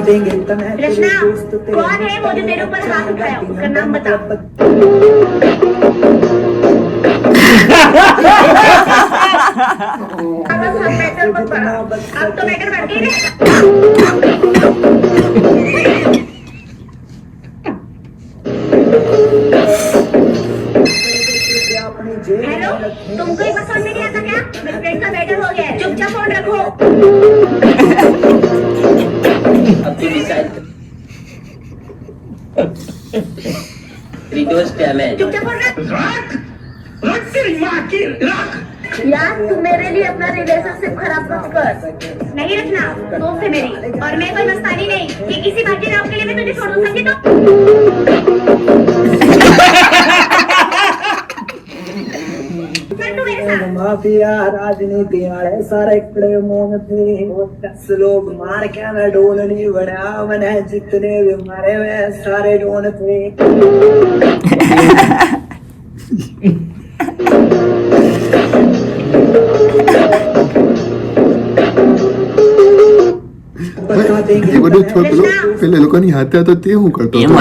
देंगे तने तेरे दोस्त तेरे कौन है वो जो तेरे ऊपर हाथ उठाया उसका नाम बता अब तो मैटर बढ़ गई हेलो तुमको ही पसंद नहीं आता क्या मेरे फ्रेंड का मैटर हो गया है चुपचाप फोन रखो रिक्वेस्ट है मैं चुपचाप फोन रख तेरी माँ की रख यार तू मेरे लिए अपना रिलेशनशिप खराब मत कर नहीं रखना दोस्त है मेरी और मैं कोई मस्तानी नहीं कि किसी बात के नाम के लिए मैं तुझे छोड़ दूं समझी तो माफिया राजनीति वाले सारे कड़े मोन थे 10 लोग मार के मैं डोन नहीं बना मैंने जितने भी मारे वे सारे डोन थे એ બધું પેલે લોકોની હાથે હતો તે હું કરતો હતો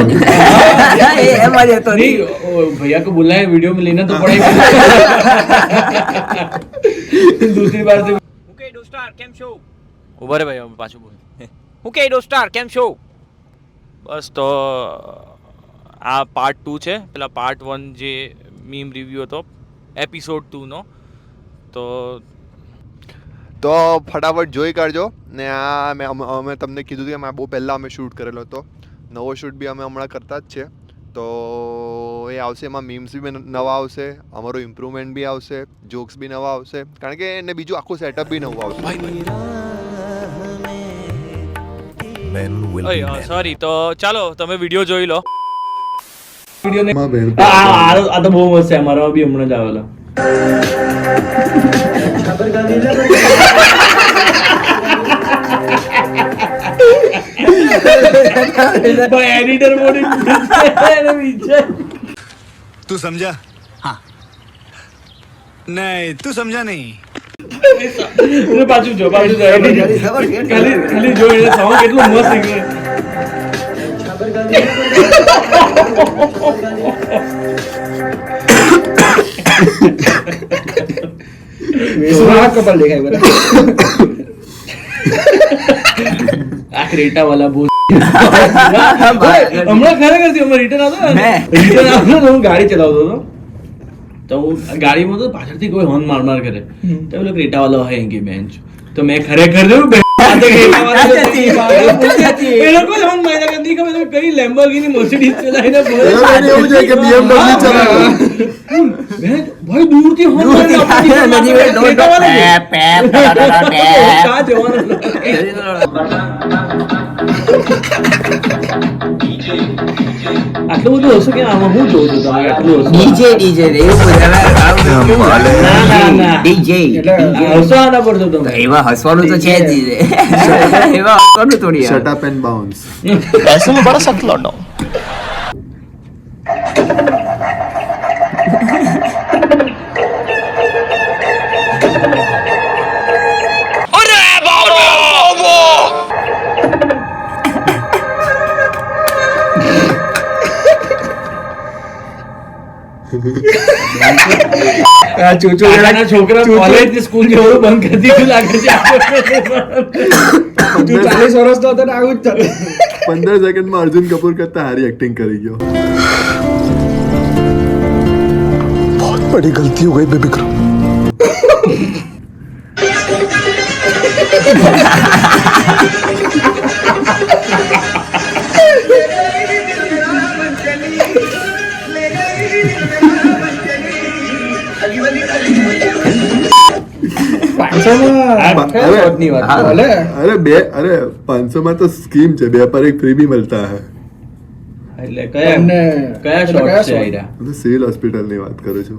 नहीं भैया को बोलना है वीडियो में लेना तो पड़ेगा दूसरी बार से ઓકે દોસ્તાર કેમ છો ઉભા રે ભાઈ પાછું બોલ ઓકે દોસ્તાર કેમ છો બસ તો આ પાર્ટ 2 છે પેલા પાર્ટ 1 જે મીમ રિવ્યુ હતો એપિસોડ 2 નો તો ફટાફટ જોઈ કાઢજો ને આ અમે તમને કીધું હતું કે બહુ પહેલાં અમે શૂટ કરેલો હતો નવો શૂટ બી અમે હમણાં કરતા જ છે તો એ આવશે એમાં મીમ્સ બી નવા આવશે અમારો ઇમ્પ્રુવમેન્ટ બી આવશે જોક્સ બી નવા આવશે કારણ કે એને બીજું આખું સેટઅપ બી નવું આવશે સોરી તો ચાલો તમે વિડિયો જોઈ લો वीडियो ने માં બહેન આ તો બહુ મસ્ત છે અમારામાં બી હમણાં જ આવેલો ભાઈ એડિટર મોડ तू समझा हाँ नहीं तू समझा नहीं પાછું જો ખાલી જો એટલે સોંગ કેટલું મસ્ત નીકળે कपल देखा है આ ક્રેટા વાલા બહુ હમણાં ખરેખર રિટર્ન આવતો તો હું ગાડી ચલાવતો હતો તો હું ગાડીમાં તો પાછળથી કોઈ હોર્ન માર કરે તો પેલો ક્રેટા વાળો હોય કે બેન્ચ તો મેં ખરેખર કઈ લેમ્બોર્ગિની મર્સિડીઝ ચલાવીને એવું છે કે BMW ચલાવે ભાઈ દૂરથી હોર્ન આટલું બધું હશે કે આમાં હું જોઉં છું તમે આટલું ડીજે રે ડીજે હસો આના પડતો તમે એમાં હસવાનું તો છે જ એમાં હસવાનું થોડી શટ અપ એન્ડ બાઉન્સ ऐसे में बड़ा सख्त लौटा છોકરા કોલેજ સ્કૂલ જેવું બંધ કરી દીધું લાગે છે 40 વર્ષ તો હતો ને આવું જ થતું 15 સેકન્ડમાં અર્જુન કપૂર કરતા હારી એક્ટિંગ કરી ગયો बहुत बड़ी गलती हो गई बेबी करो अरे 500 में तो स्कीम છે 2 पर 1 फ्री भी मिलता है એટલે કયા શોટ છે આઈરા તો સિવિલ હોસ્પિટલ ની વાત કરું છું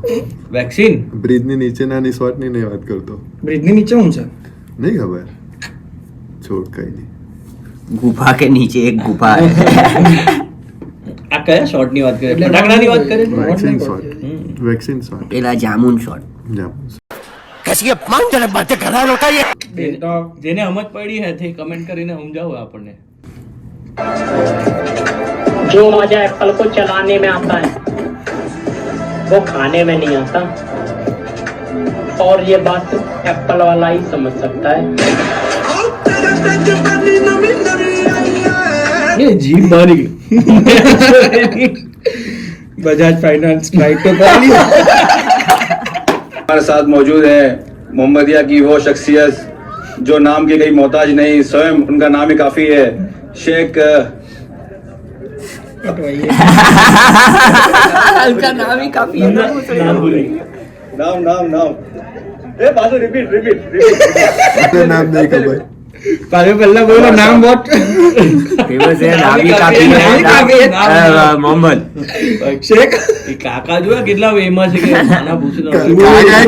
વેક્સિન બ્રિજ ની નીચે નાની શોટ ની નહીં વાત કરતો બ્રિજ ની નીચે હું છે નહીં ખબર છોડ કઈ નહીં गुफा के नीचे एक गुफा है આ કયા શોટ ની વાત કરે ફટાકડાની વાત કરે વેક્સિન શોટ પેલા જામુન શોટ कैसी अपमानजनक बातें कर रहा है लौटा ये જેને સમજ પડી હે તે કમેન્ટ કરીને સમજાવો આપણને जो मजा एप्पल को चलाने में आता है वो खाने में नहीं आता और ये बात एप्पल वाला ही समझ सकता है। ये जीप मारी बजाज फाइनेंस राइट तो पाली हमारे साथ मौजूद है मोहम्मदिया की वो शख्सियत जो नाम की कहीं मोहताज नहीं, स्वयं उनका नाम ही काफी है, शेख उनका नाम ही काफी है। नाम ए बाजू रिपीट नाम नहीं खबर पाले पल्ला बोलो नाम बहुत फेमस है, नाम ही काफी है। मोहम्मद शेख એ કાકા જો કેટલા ફેમસ છે કે નાના પૂછીને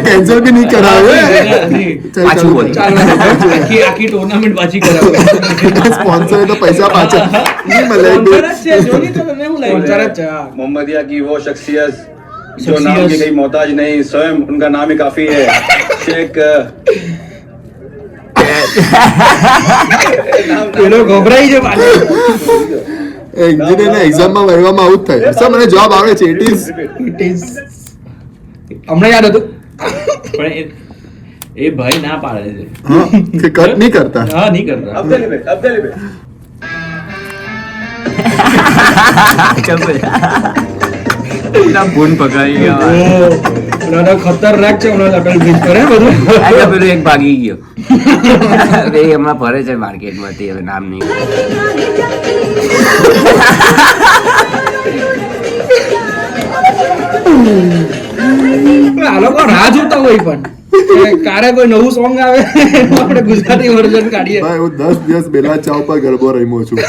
कैंसिल भी नहीं करा પાછું બોલ। આખી આખી ટુર્નામેન્ટ પાછી કરાવે स्पॉन्सर है तो पैसा पाचा नहीं मिले છે જોની તો તમને હું લાગ્યું मोहम्मदिया की वो शख्सियत जो नाम की कहीं मोहताज नहीं, स्वयं उनका नाम ही काफी है, शेख પેલો ગભરાઈ છે પાછો એન્જિનિયરના એક્ઝામમાં વહેવામાં આવું જ થાય સર મને જવાબ આવે છે ઇટ ઇઝ હમણાં યાદ હતું પણ એ ભાઈ ના પાડે છે હા કે કટ નહીં કરતા હા નહીં કરતા अब्दुल भाई पूरा फोन पकड़ी गया। ઓલા ખતરનાક છે ઓલા અટલ બ્રિજ પર હે બધું આજે પેલું એક ભાગી ગયો એ હમણાં ફરે છે માર્કેટમાંથી, હવે નામ નહીં। આ લોકો રાહ જોતા હોય પણ કે કારે કોઈ નવું સોંગ આવે આપણે ગુજરાતી વર્ઝન કાઢીએ ભાઈ હું 10 દિવસ બેલા ચાવ પર ગરબો રમ્યો છું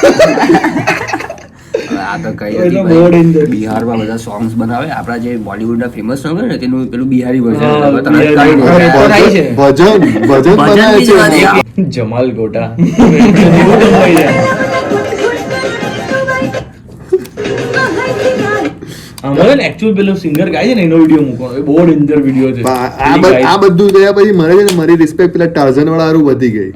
આ તો કઈ એનો હતી board in ભાઈ, there. બિહારમાં બધા સોંગ્સ બનાવે, આપણા જે બોલિવૂડના ફેમસ સોંગ હોય ને તેનું પેલું બિહારી હા, વર્ઝન બિહારી version. ભજન બનાવે છે જમાલ ગોટા અમારે એકચ્યુઅલ પેલો સિંગર ગાય છે ને એનો વિડીયો મૂકવાનો, એ બહુ ડેન્જર વિડીયો છે આ બધું ગયા પછી મને છે ને મારી રિસ્પેક્ટ પેલા ટાર્ઝન વાળા હારું વધી ગઈ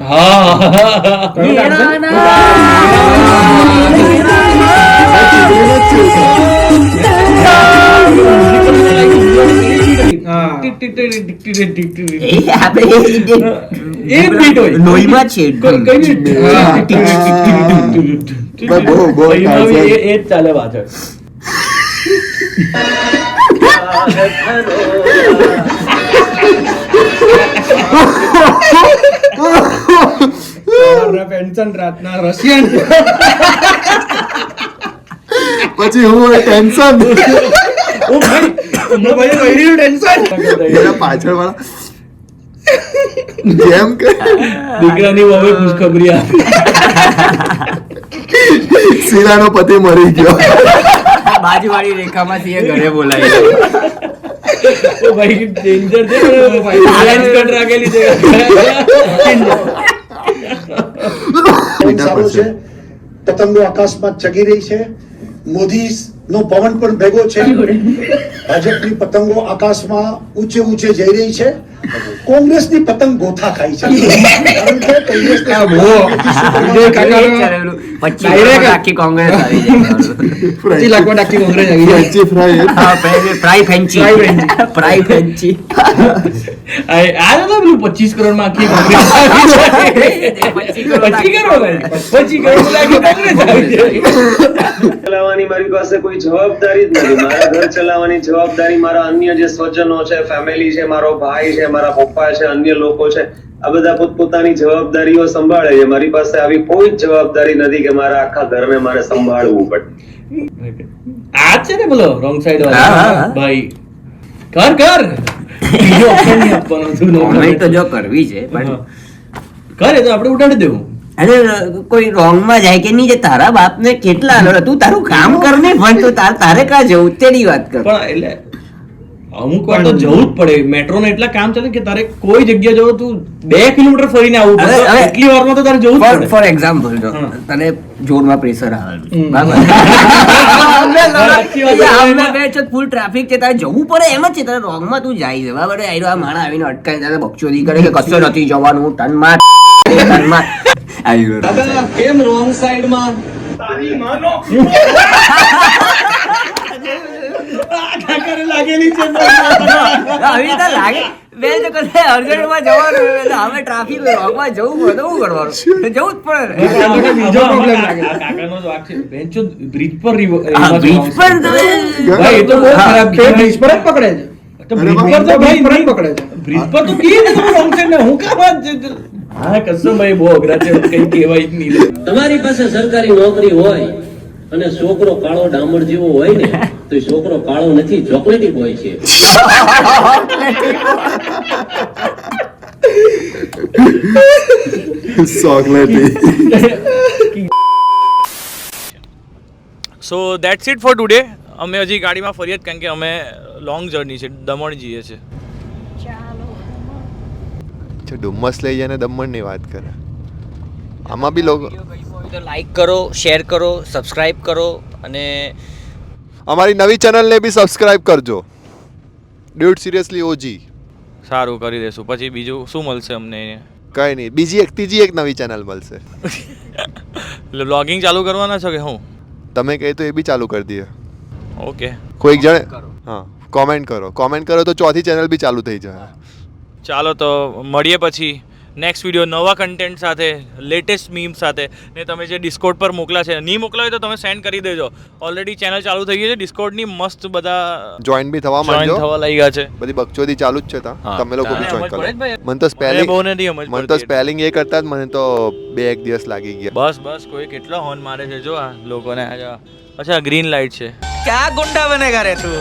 હા એ બીટ હોય લોહીમાં છે કઈ બહુ એ જ ચાલે પાછળ પેન્શન રાતના રશિયન પછી હું ટેન્શન ઓ ભાઈ હમણાં ભાઈ વૈરીનું ટેન્શન એના પાછળ વાળા જેમ કે દીકરાની વહુએ ખુશખબરી આપી શીલાનો પતિ મરી ગયો બાજુવાળી રેખામાંથી એ ઘરે બોલાવી ઓ ભાઈ ડેન્જર છે ભાઈ બેલેન્સ કટ રાખેલી છે સારું છે, પતંગો આકાશમાં ચગી રહી છે, મોદી નો પવન પણ ભેગો છે, ભાજપની પતંગો આકાશમાં ઊંચે ઊંચે જઈ રહી છે, કોંગ્રેસની પતંગ ગોથા ખાઈ છે કારણ કે કોંગ્રેસને આખી કોંગ્રેસ આવી જાય પચીસ લાખ માં આખી કોંગ્રેસ આવી જાય ફ્રેન્ચી ફ્રાય ફ્રાઈ ફેન્ચી ફ્રાઈ ફેન્ચી આ તો પેલું 25 કરોડ માં આખી કોંગ્રેસ આવી જાય 25 કરોડ માં આખી કોંગ્રેસ આવી જાય ચલાવવાની મારી પાસે કોઈ જવાબદારી જ નથી, મારા ઘર ચલાવવાની જવાબદારી મારા અન્ય જે સ્વજનો છે, ફેમિલી છે, મારો ભાઈ છે, મારા પપ્પા છે, અન્ય લોકો છે, આ બધા પોતપોતાની જવાબદારીઓ સંભાળે છે, મારી પાસે આવી કોઈ જ જવાબદારી નથી કે મારા આખા ઘરને મારે સંભાળવું પડે। આ છે ને બોલો રોંગ સાઈડ વાળા ભાઈ કર બીજો ઓપ્શન નહીં આપવાનો તું કોમેન્ટ તો જો કરવી છે પણ કરે તો આપણે ઉડાડી દેવું અરે કોઈ રોંગ માં જાય કે નહીં, જે તારા બાપ ને કેટલા લો તું તારું કામ કર ને પણ તું તારે કા જવું તેની વાત કર પણ એટલે અમુક વાર તો જવું જ પડે, મેટ્રો ને એટલા કામ ચાલે કે તારે કોઈ જગ્યા જવો તું 2 કિલોમીટર ફરીને આવવું પડે, એટલી વારમાં તો તારે જવું જ પડે। ફોર એક્ઝામ્પલ જો તને જોરમાં પ્રેશર આવે બરાબર ફૂલ ટ્રાફિક છે, તારે જવું પડે એમ જ છે, તારે રોંગ માં તું જાય છે બરાબર, આ માણસ આવીને અટકાઈ તારે બકચોદી કરે કે કશું નથી જવાનું, ટન માર કેમ રોંગ સાઈડ માં તારી માનો કાકાને લાગેલી છે હવે તો લાગે બે તો કશે અર્જન્ટમાં જવાનું હોય એટલે હવે ટ્રાફિક રોકમાં જવું પડે તો શું કરવાનું જવું જ પડે બીજો પ્રોબ્લેમ લાગે કાકાનો તો આખી બેન્ચો બ્રિજ પર બીચ પર તમે ભાઈ એ તો બહુ ખરાબ બ્રિજ પર જ પકડે છે તો બ્રિજ પર તો ભાઈ પર જ પકડે છે બ્રિજ પર તો કે રોંગ સાઈડ ને હું કામ હા કસમ ભાઈ બહુ અઘરા છે કઈ કહેવાય જ નહીં તમારી પાસે સરકારી નોકરી હોય અને છોકરો કાળો ડામર જેવો હોય ને તો એ છોકરો કાળો નથી ચોકલેટી હોય છે સો દેટ્સ ઇટ ફોર ટુડે. અમે હજી ગાડીમાં ફરીએ જ કારણ કે અમે લોંગ જર્ની છે, દમણ જઈએ છીએ. ડુમ્મસ લઈ જાય ને દમણની વાત કરે. આમાં બી લોકો તો લાઈક કરો, શેર કરો, સબસ્ક્રાઇબ કરો અને અમારી નવી ચેનલને બી સબસ્ક્રાઇબ કરજો. Dude seriously OG. સારું કરી દેશું. પછી બીજું શું મળશે અમને? કઈ નહીં, ત્રીજી એક નવી ચેનલ મળશે. વ્લોગિંગ ચાલુ કરવાના છો કે હું? તમે કહે તો એ બી ચાલુ કરી દઈએ. ઓકે, કોઈક જણે હા કોમેન્ટ કરો તો ચોથી ચેનલ બી ચાલુ થઈ જાય. ચાલો તો મળીએ પછી નેક્સ્ટ વિડીયો નવા કન્ટેન્ટ સાથે, લેટેસ્ટ મીમ સાથે. ને તમે જે ડિસ્કોડ પર મોકલા છે, નહીં મોકલાય તો તમે સેન્ડ કરી દેજો. ઓલરેડી ચેનલ ચાલુ થઈ ગઈ છે ડિસ્કોડની, મસ્ત બધા જોઈન બી થવા માંડજો. થવા લઈ ગયા છે. બધી બકચોદી ચાલુ જ છે ત્યાં. તમે લોકો બી જોઈન કરો. મને તો મને તો સ્પેલિંગ એ કરતા જ મને તો 2-1 દિવસ લાગી ગયા. બસ કોઈ કેટલો હોર્ન મારે છે જો આ લોકોને. અચ્છા ગ્રીન લાઇટ છે. ક્યાં ગુંડા બનેગા રે તું?